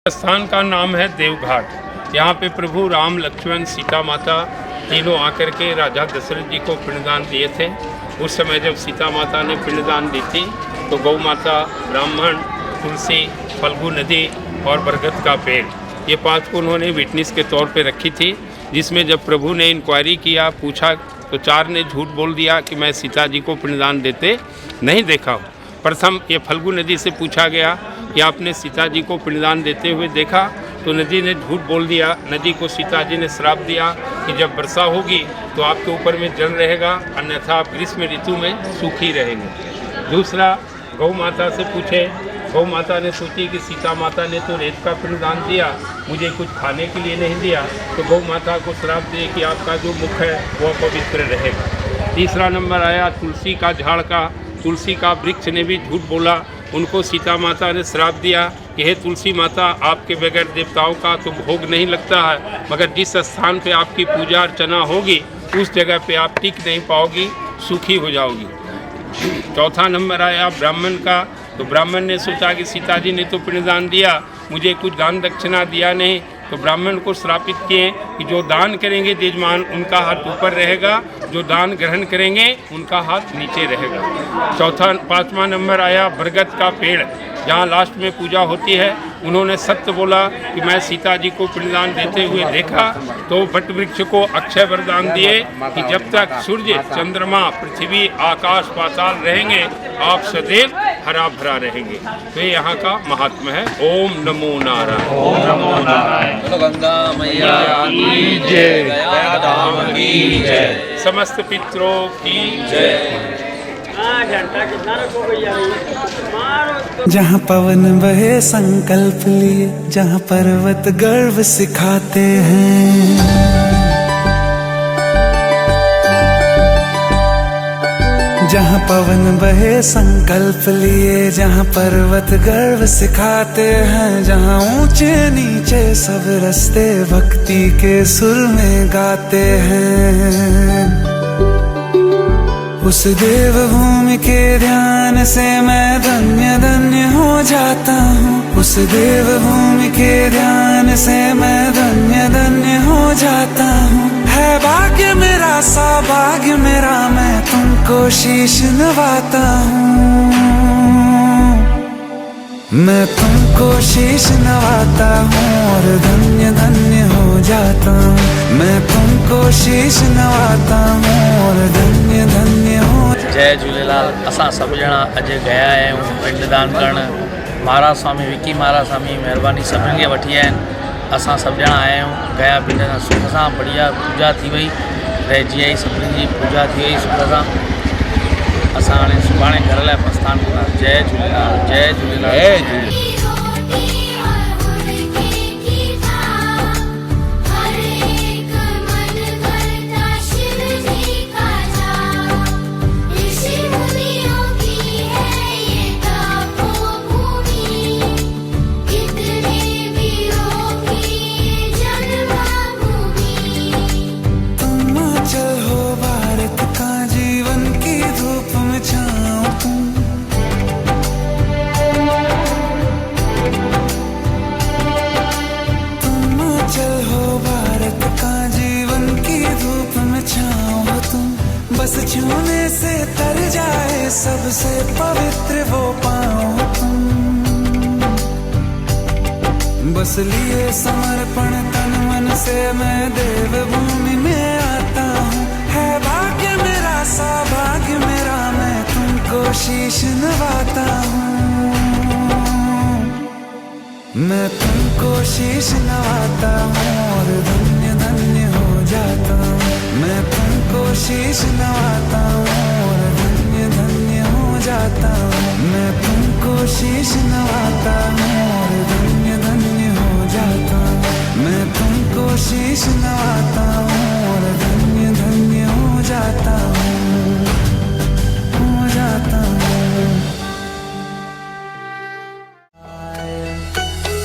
स्थान का नाम है देवघाट। यहाँ पे प्रभु राम, लक्ष्मण, सीता माता तीनों आकर के राजा दशरथ जी को पिंडदान दिए थे। उस समय जब सीता माता ने पिंडदान दी थी तो गौ माता, ब्राह्मण, तुलसी, फल्गु नदी और बरगद का पेड़, ये 5 को उन्होंने विटनेस के तौर पे रखी थी। जिसमें जब प्रभु ने इंक्वायरी किया, पूछा, तो 4 ने झूठ बोल दिया कि मैं सीता जी को पिंडदान देते नहीं देखा हूँ। प्रथम ये फल्गु नदी से पूछा गया कि आपने सीता जी को पिंडदान देते हुए देखा, तो नदी ने झूठ बोल दिया। नदी को सीता जी ने श्राप दिया कि जब वर्षा होगी तो आपके ऊपर में जल रहेगा, अन्यथा आप ग्रीष्म ऋतु में सूखी रहेंगे। दूसरा, गौ माता से पूछे। गौ माता ने सोची कि सीता माता ने तो रेत का पिंडदान दिया, मुझे कुछ खाने के लिए नहीं दिया, तो गौ माता को श्राप दिए कि आपका जो मुख है वो पवित्र रहेगा। तीसरा नंबर आया तुलसी का झाड़ का। तुलसी का वृक्ष ने भी झूठ बोला। उनको सीता माता ने श्राप दिया कि हे तुलसी माता, आपके बगैर देवताओं का तो भोग नहीं लगता है, मगर जिस स्थान पे आपकी पूजा अर्चना होगी उस जगह पे आप टिक नहीं पाओगी, सूखी हो जाओगी। चौथा नंबर आया ब्राह्मण का। तो ब्राह्मण ने सोचा कि सीता जी ने तो पिंडदान दिया, मुझे कुछ दान दक्षिणा दिया नहीं, तो ब्राह्मण को श्रापित किए कि जो दान करेंगे यजमान उनका हाथ ऊपर रहेगा, जो दान ग्रहण करेंगे उनका हाथ नीचे रहेगा। 5वां नंबर आया बरगद का पेड़, जहाँ लास्ट में पूजा होती है। उन्होंने सत्य बोला कि मैं सीता जी को पिंडदान देते हुए देखा, तो वट वृक्ष को अक्षय वरदान दिए कि जब तक सूर्य, चंद्रमा, पृथ्वी, आकाश, पाताल रहेंगे आप सदैव हरा भरा रहेंगे। तो ये यहाँ का महात्मा है। ओम नमो नारायण। ओम नमो नारायण। गंगा मैया की जय, गया धाम की जय, समस्त पितरों की जय। जहाँ पवन बहे संकल्प लिए, जहाँ पर्वत गर्व सिखाते हैं, जहाँ पवन बहे संकल्प लिए, जहाँ पर्वत गर्व सिखाते हैं, जहाँ ऊंचे नीचे सब रास्ते भक्ति के सुर में गाते हैं, उस देवभूमि के ध्यान से मैं धन्य धन्य हो जाता हूँ। उस देवभूमि के ध्यान से मैं धन्य धन्य हो जाता हूँ। है भाग्य मेरा, सौभाग्य मेरा, मैं तुमको शीश नवाता हूँ। मैं तुमको शीश नवाता हूँ और धन्य धन्य हो जाता हूँ। मैं तुमको शीश नवाता हूँ और धन्य धन्य हो। जय झूलेलाल। असां सभु ॼणा अॼु गया आहियूं पिंडदान करणु। महाराज स्वामी विकी महाराज स्वामी महिरबानी सभिनी खे वठी आया आहिनि। असां सभु ॼणा आया आहियूं गया पिंडदान सुख सां, बढ़िया पूजा थी वई, रहिजी आई, सभिनी जी पूजा थी वई सुख सां। असां हाणे सुभाणे घर लाइ प्रस्थान कंदासीं। जय झूलेलाल, जय झूलेलाल, जय झूलेलाल। बस छूने से तर जाए सबसे पवित्र वो पाँव तुम, बस लिए समर्पण तन मन से मैं देवभूमि में आता हूँ। है भाग्य मेरा, सौभाग्य मेरा, मैं तुमको शीश नवाता हूँ। मैं तुमको शीश नवाता हूँ और धन्य धन्य हो जाता हूँ। मैं तुमको शीश नवाता हूँ और धन्य धन्य हो जाता हूँ। मैं तुमको शीश नवाता हूँ और धन्य धन्य हो जाता हूँ। मैं तुमको शीश नवाता हूँ और धन्य धन्य हो जाता हूँ, हो जाता हूँ।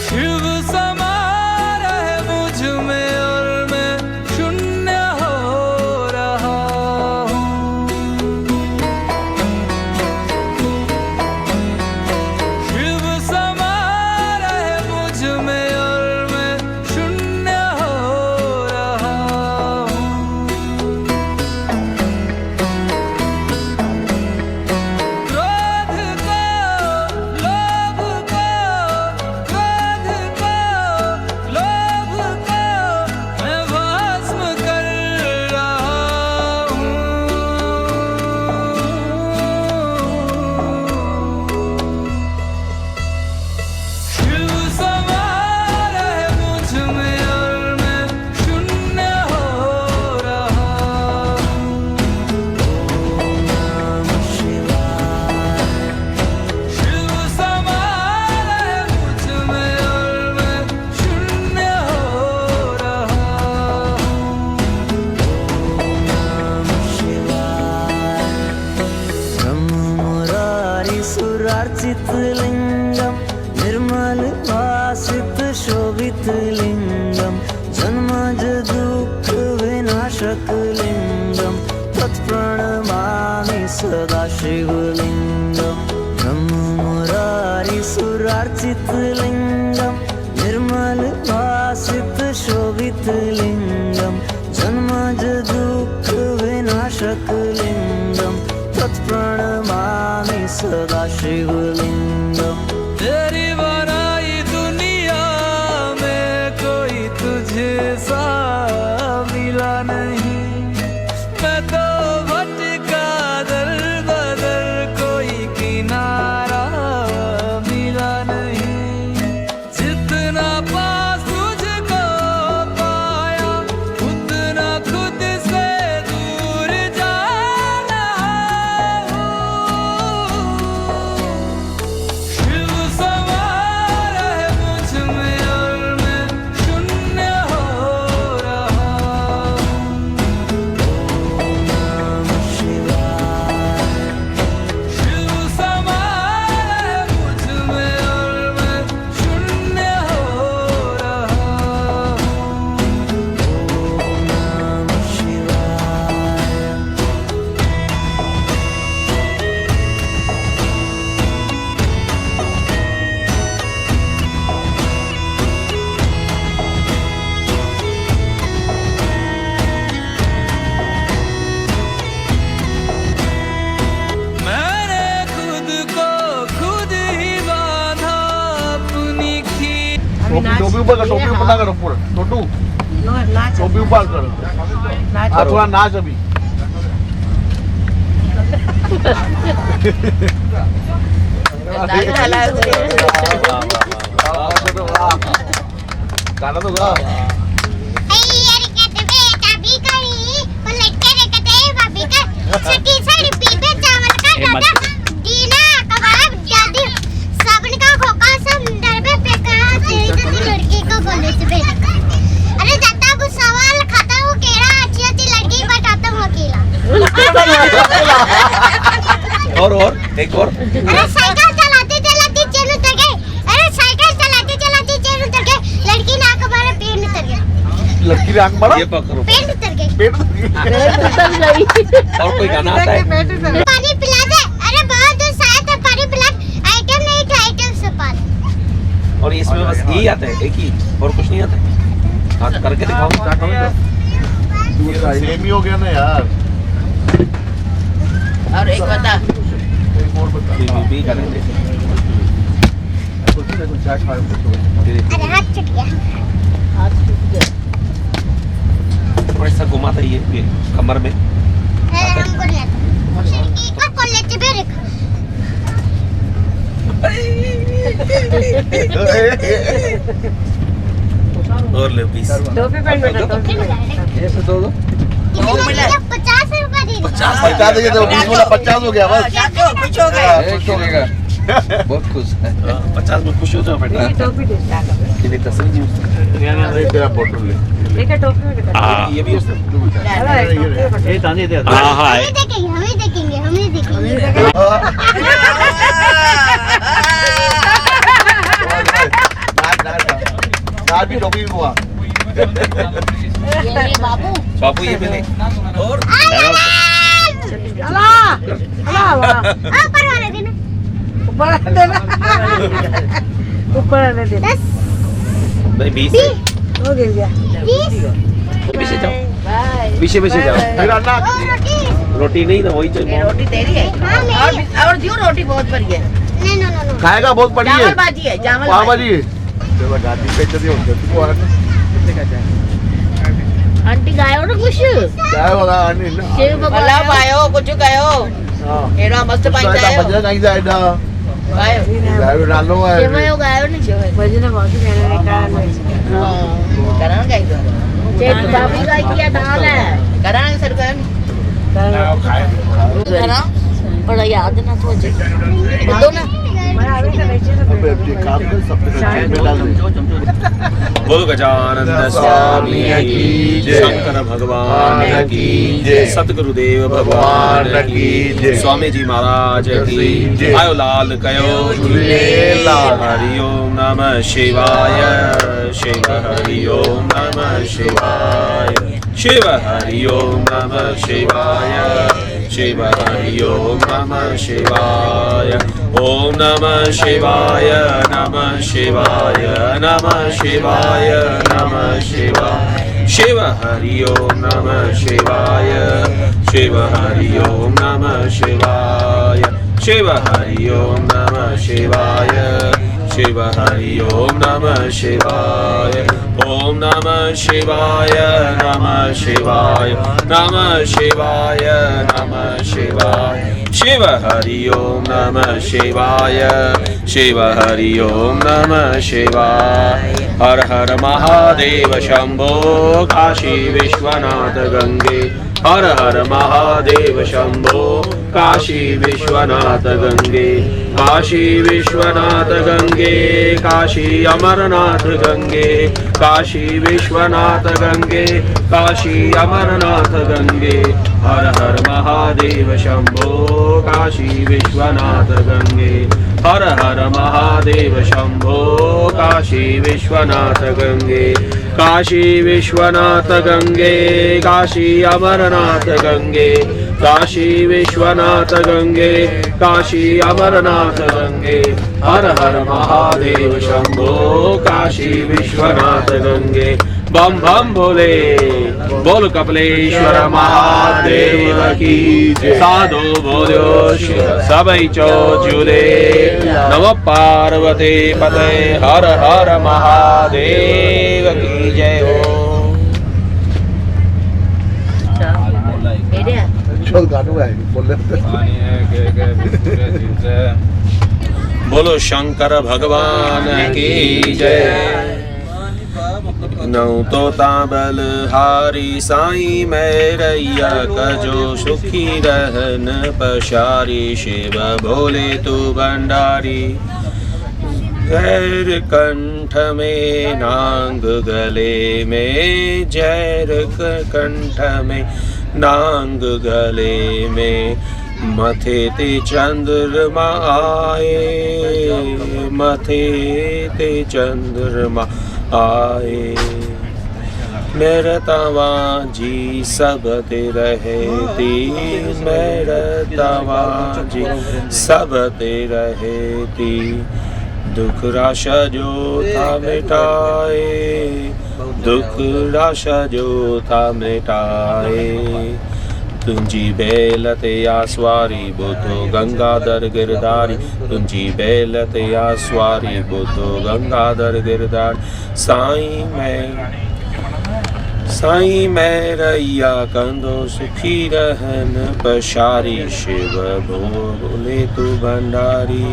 शिव समा रहे मुझ में और मैं शून्य हो रहा हूँ। शिव समा सुरार्चित लिंगम निर्मल भासित शोभित लिंगम जन्मज दुःख विनाशक लिंगम तत्प्रणमामि सदा शिवलिंगम ब्रह्म मुरारी सुरार्चित लिंगम निर्मल भासित शोभित लिंगम जन्मज दुःख विनाशक लिंगम तत्प्रणमामि सदा शिवलिंगम। तेरी बनाई दुनिया में कोई तुझे सा मिला नहीं, मैं तो भटका दर बदर कोई किनारा मिला नहीं। जितना पास तुझको पाया उतना खुद से दूर जाना हूँ। शिव सवार है मुझ में और मैं शून्य हो रहा हूँ। शिव सवार है मुझ में और मैं शून्य हो रहा हूँ। मैंने खुद को खुद ही बांधा अपनी खी। टोपी ऊपर कर, टोपी ऊपर ना करो पूरा टोटू, टोपी ऊपर करो। थोड़ा नाच अभी। गाना तो गा। अरे दादा को सवाल खाता हूँ केड़ा अच्छी अच्छी लड़की बताता हूँ अकेला। और एक और। अरे साइकिल चलाते चलाते चेन उतर गए। अरे साइकिल चलाते चलाते चेन उतर गए। लड़की ने आंख मारा पेड़ में उतर गया। लड़की ने आंख मारा, ये पकड़ो, पेड़ में उतर गई। पेट उतर गई। और कोई गाना आता है? पानी पिला दे। अरे बहुत दूर से आया था पानी पिला। आइटम नहीं था, आइटम से पानी। और इसमें बस यही आता है, एक ही, और कुछ नहीं आता है। हाँ करके दिखाओ। सेम ही हो गया ना यार। और एक बता, एक और बता। भी करेंगे। अरे हाथ छूट गया। और ऐसा घुमाता ये कमर में। अरे हमको नहीं आता। लड़की का कॉलेज में रखा। और ले 20। टोपी पहन बेटा, टोपी पहन। ऐसे दो 50 रुपए दे दो। 50 दे दो, 20 वाला 50 हो गया बस। खुश हो गए। खुश हो गया। बहुत खुश है। 50 में खुश हो जाओ बेटा। टोपी दे दो। ये तस्वीर जी उसने। तेरा फोटो ले। देखा टोपी में देखा। ये भी उसने। ये ताने दे। हमें देखेंगे, हमें देखेंगे, हमें देखेंगे। नाच भी टोपी भी हुआ। ये बाबू। बाबू ये मिले। और अल्लाह ऊपर वाले देना। ऊपर देना, ऊपर देना। 10 नहीं 20 हो गया। 20 पीछे जाओ, बाय। पीछे जाओ। फिर अन्ना और रोटी। रोटी नहीं ना, वही चाहिए। ये रोटी तेरी है। हाँ, मेरी है। और क्यों रोटी बहुत बड़ी है? नहीं, नो नो नो। खाएगा बहुत पड़ी है। चावल भाजी है, चावल पाव भाजी है। चलो गाड़ी पे चलिए, हो गया तू और कितने का जाए? आंटी गायो ना कुछ? क्या होगा आने ना? शिव भगवान आयो, कुछ गायो। हां एरा मस्त पाई जायो। भजन नहीं जाएगा। गायो। गायो डालो है। शिवयो गायो नहीं शिव। भजन बहुत मेरे कारण है। हां, कारण गाई दो। चेत बाबी गाई किया दाल है। कारण सर का करा पर याद ना सोचे दो ना। अबे अब ये काम कर सब चेन में डाल दे। बोल गजानंद स्वामी की जय, शंकर भगवान की जय, सतगुरुदेव भगवान की जय, स्वामी जी महाराज की जय। आयो लाल कयो झूलेलाल। हरि ओम नमः शिवाय, शिव हरि ओम नमः शिवाय, शिव हरि ओम नमः शिवाय, शिव हरि ओम नमः शिवाय। ओम नमः शिवाय, नमः शिवाय, नमः शिवाय, नमः शिवाय। शिव हरि ओम नमः शिवाय, शिव हरि ओम नमः शिवाय, शिव हरि ओम नमः शिवाय, शिव हरि ओम नमः शिवाय। ओम नमः शिवाय, नमः शिवाय, नमः शिवाय, नमः शिवाय। शिव हरि ओम नमः शिवाय, शिव हरि ओम नमः शिवाय। हर हर महादेव शंभो काशी विश्वनाथ गंगे, हर हर महादेव शंभो काशी विश्वनाथ गंगे, काशी विश्वनाथ गंगे, काशी अमरनाथ गंगे, काशी विश्वनाथ गंगे, काशी अमरनाथ गंगे। हर हर महादेव शंभो काशी विश्वनाथ गंगे, हर हर महादेव शंभो काशी विश्वनाथ गंगे, काशी विश्वनाथ गंगे, काशी अमरनाथ गंगे, काशी विश्वनाथ गंगे, काशी अमरनाथ गंगे। हर हर महादेव शंभो काशी विश्वनाथ गंगे। बम बम भोले, बोल कपिलेश्वर महादेव की साधु बोलो सबई चो झूले। नमः पार्वती पते, हर हर महादेव की जय हो। चल गानू है बोल बोलो शंकर भगवान की जय। नौ तो ताबल हारी साईं मैरैया कजो सुखी रहन पशारी। शिव भोले तू भंडारी, जैर कंठ में नांग गले में, जैर कंठ में नांग गले में। मथे ते चंद्रमा आए, मथे ते चंद्रमा आए। मेरा तवा जी सब ते रहती, मेरा तवा जी सब ते रहती। दुख राशा जो था मिटाए, दुख राशा जो था मिटाए। तुंजी बेलते आस्वारी बुद्धो गंगाधर गिरधारी, तुंजी बेलते आस्वारी बुद्धो गंगाधर गिरधारी। साईं मैरैया कंदो सुखी रहन पशारी। शिव भोले तू भंडारी।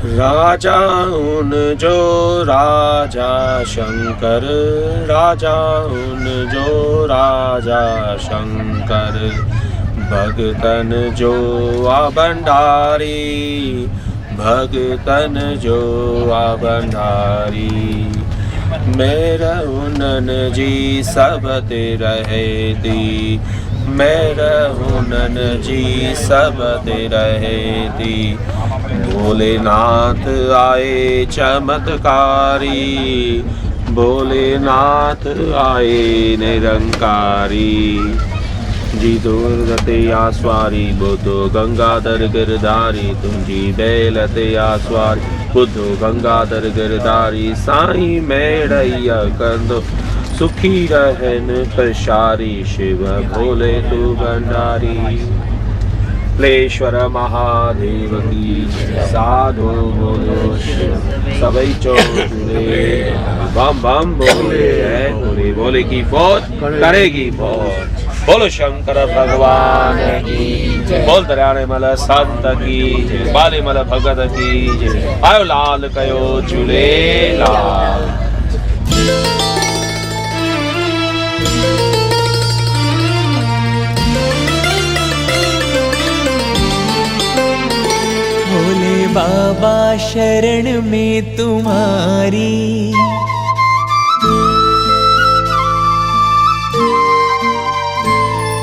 राजा उन जो राजा शंकर, राजा उन जो राजा शंकर। भगतन जो आ भंडारी, भगतन जो आ भंडारी। मेरा उनन जी सब ते रहती, मेरा उनन जी सब ते रहती। भोलेनाथ आए चमत्कारी, भोलेनाथ आए निरंकारी। जी दूरते आस्वारी बुद्धो गंगाधर गिरधारी। तुंजी बेलते आस्वारी बुद्धो गंगाधर गिरधारी। साईं मैरैया कंदो सुखी रहन पशारी। शिव भोले तू भंडारी। कपिलेश्वर महादेव की साधु बोलो सबई चौधुरे। बम बम बोले है बोले, बोले की फौज करेगी फौज। बोलो शंकर भगवान की, बोल दरियाने मल संत की, बाले मल भगत की। आयो लाल कयो झूले लाल। भोले बाबा शरण में तुम्हारी,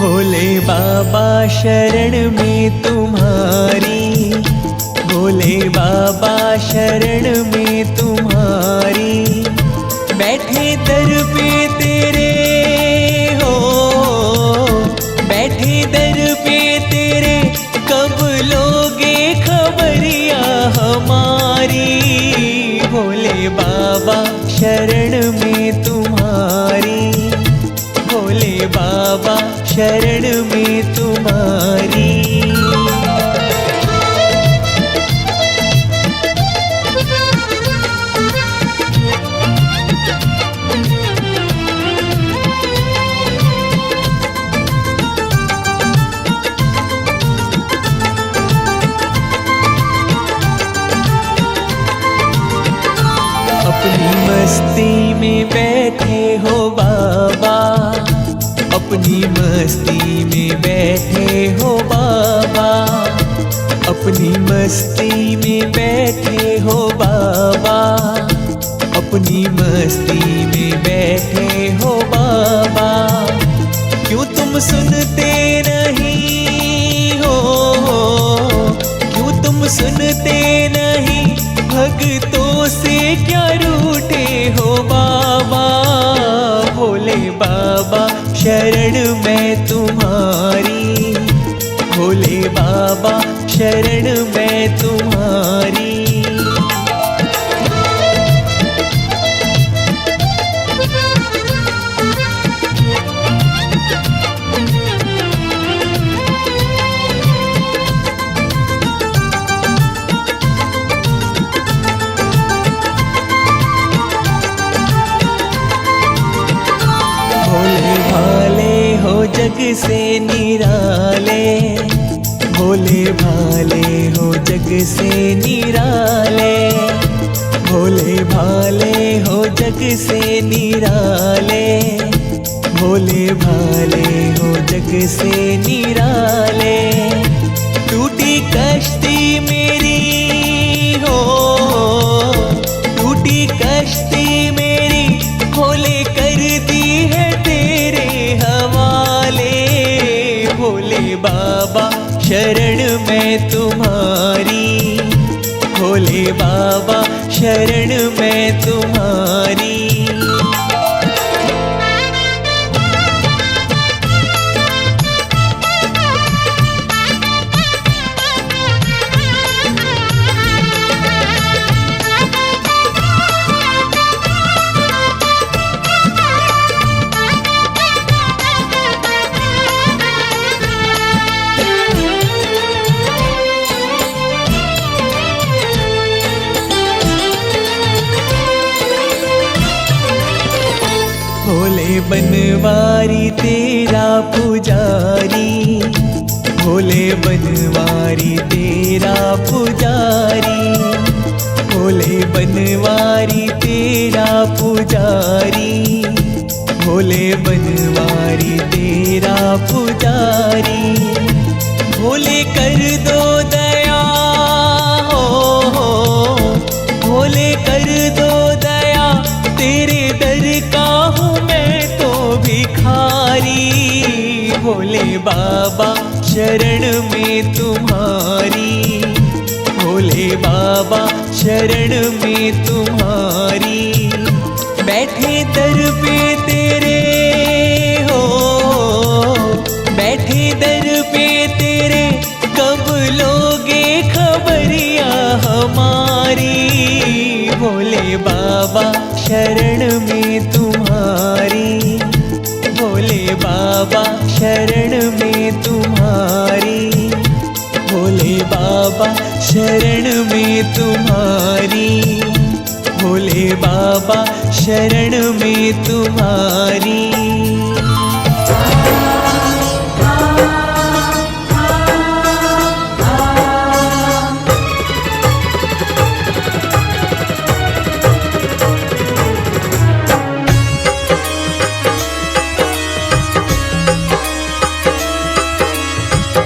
भोले बाबा शरण में तुम्हारी, भोले बाबा शरण में तुम्हारी। बैठे दर पे तेरे हो, बैठे दर पे तेरे, कब लोगे खबरिया हमारी। भोले बाबा शरण में तुम्हारी, भोले बाबा शरण में तुम्हारी। अपनी मस्ती में बैठे हो बाबा, अपनी मस्ती में बैठे हो बाबा, अपनी मस्ती में बैठे हो बाबा, अपनी मस्ती में बैठे हो बाबा। क्यों तुम सुनते नहीं हो, क्यों तुम सुनते नहीं, भक्तों से क्या रूठे हो बाबा। भोले बाबा शरण में तुम्हारी, भोले बाबा शरण में तुम्हारी। भोले भाले हो जग से निराले, भोले भाले हो जग से निराले, भोले भाले हो जग से निराले, भोले भाले हो जग से निराले। टूटी कश्ती मेरी हो, टूटी कश्ती मेरी, भोले कर दी है तेरे हवाले। भोले बाबा शरण में तुम्हारी, भोले बाबा शरण में तुम्हारी। भोले बनवारी तेरा पुजारी, भोले बनवारी तेरा पुजारी, भोले बनवारी तेरा पुजारी, भोले बनवारी तेरा पुजारी। भोले कर दो दया हो, भोले कर दो दया, तेरे दर का हूँ मैं तो भिखारी। भोले बाबा शरण में तुम्हारी, भोले बाबा शरण में तुम्हारी। बैठे दर पे तेरे हो, बैठे दर पे तेरे, कब लोगे खबरिया हमारी। भोले बाबा शरण में तुम्हारी, भोले बाबा शरण में तुम्हारी, भोले बाबा शरण में तुम्हारी, भोले बाबा शरण में तुम्हारी।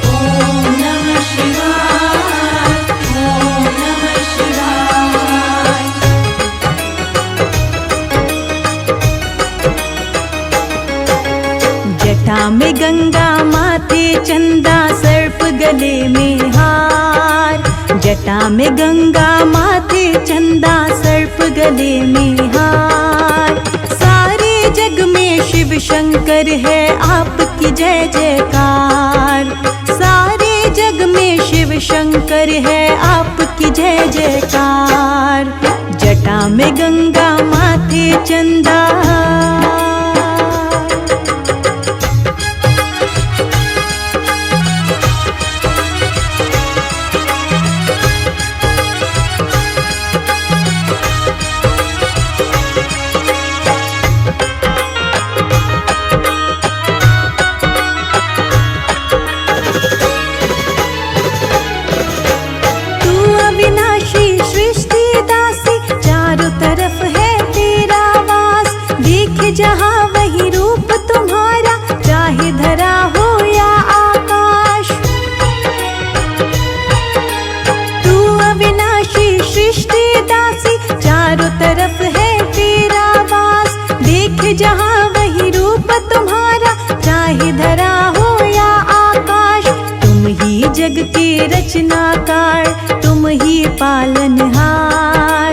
ओम नमः शिवाय, ओम नमः गले में हार, जटा में गंगा माथे चंदा सर्प गले में हार। सारे जग में शिव शंकर है आपकी जय जयकार, सारे जग में शिव शंकर है आपकी जय जयकार। जटा में गंगा माथे चंदा, जहाँ वही रूप तुम्हारा, चाहे धरा हो या आकाश। तू अविनाशी सृष्टि दासी, चारों तरफ है तेरा वास। देख जहाँ वही रूप तुम्हारा, चाहे धरा हो या आकाश। तुम ही जग के रचनाकार, तुम ही पालनहार,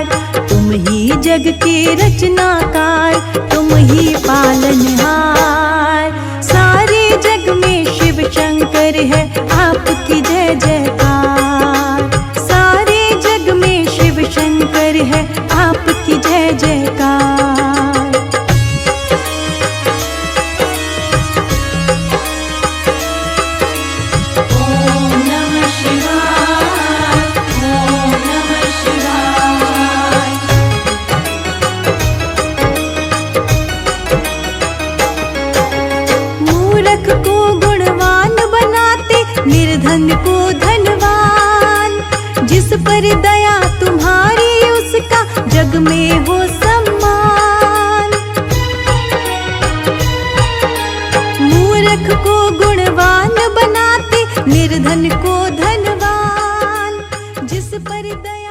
तुम ही जग के रचनाकार, तुम ही पालनहार। सारे जग में शिव शंकर है आपकी जय जयकार, सारे जग में शिव शंकर है आपकी जय जयकार। ओम नमः शिवाय, ओम नमः शिवाय। मूर्ख को गुणवान बनाते, निर्धन को धनवान। जिस पर दया तुम्हारी उसका जग में हो सम्मान। मूर्ख को गुणवान बनाते, निर्धन को धनवान। जिस पर दया